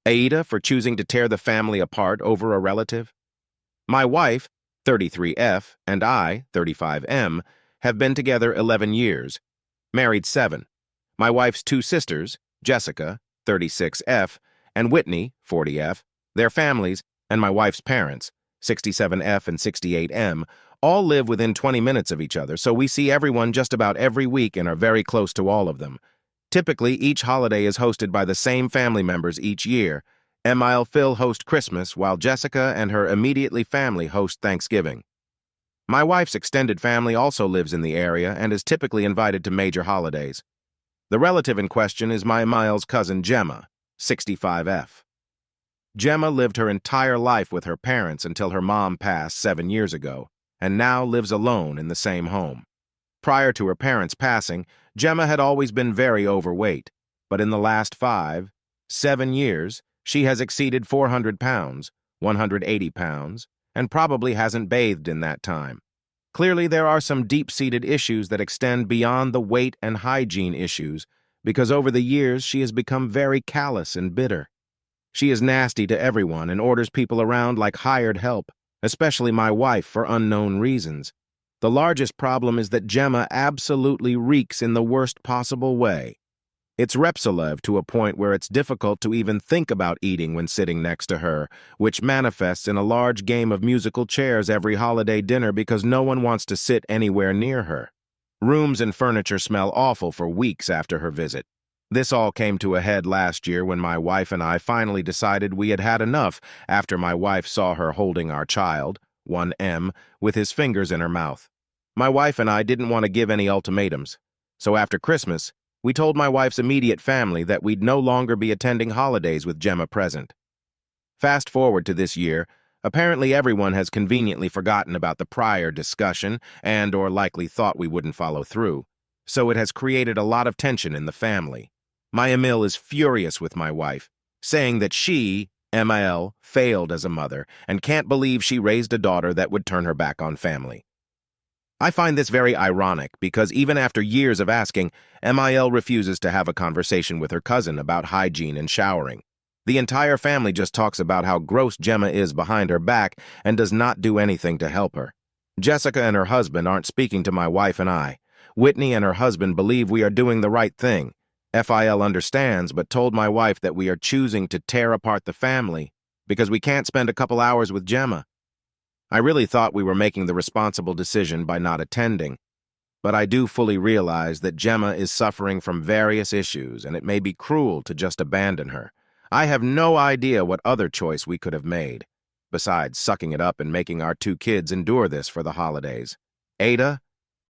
AITA for choosing to tear the family apart over a relative? My wife, 33F, and I, 35M, have been together 11 years, married 7. My wife's 2 sisters, Jessica, 36F, and Whitney, 40F, their families, and my wife's parents, 67F and 68M, all live within 20 minutes of each other, so we see everyone just about every week and are very close to all of them. Typically, each holiday is hosted by the same family members each year. Emile Phil host Christmas, while Jessica and her immediately family host Thanksgiving. My wife's extended family also lives in the area and is typically invited to major holidays. The relative in question is my Miles' cousin Gemma, 65F. Gemma lived her entire life with her parents until her mom passed 7 years ago, and now lives alone in the same home. Prior to her parents' passing, Gemma had always been very overweight, but in the last 7 years, she has exceeded 400 pounds, 180 pounds, and probably hasn't bathed in that time. Clearly, there are some deep-seated issues that extend beyond the weight and hygiene issues, because over the years she has become very callous and bitter. She is nasty to everyone and orders people around like hired help, especially my wife, for unknown reasons. The largest problem is that Gemma absolutely reeks in the worst possible way. It's Repsilev to a point where it's difficult to even think about eating when sitting next to her, which manifests in a large game of musical chairs every holiday dinner because no one wants to sit anywhere near her. Rooms and furniture smell awful for weeks after her visit. This all came to a head last year when my wife and I finally decided we had had enough after my wife saw her holding our child, 1M, with his fingers in her mouth. My wife and I didn't want to give any ultimatums, so after Christmas, we told my wife's immediate family that we'd no longer be attending holidays with Gemma present. Fast forward to this year, apparently everyone has conveniently forgotten about the prior discussion and/or likely thought we wouldn't follow through, so it has created a lot of tension in the family. My Emil is furious with my wife, saying that she, Emil, failed as a mother and can't believe she raised a daughter that would turn her back on family. I find this very ironic because even after years of asking, Emil refuses to have a conversation with her cousin about hygiene and showering. The entire family just talks about how gross Gemma is behind her back and does not do anything to help her. Jessica and her husband aren't speaking to my wife and I. Whitney and her husband believe we are doing the right thing. Phil understands but told my wife that we are choosing to tear apart the family because we can't spend a couple hours with Gemma. I really thought we were making the responsible decision by not attending, but I do fully realize that Gemma is suffering from various issues and it may be cruel to just abandon her. I have no idea what other choice we could have made, besides sucking it up and making our 2 kids endure this for the holidays. Ada,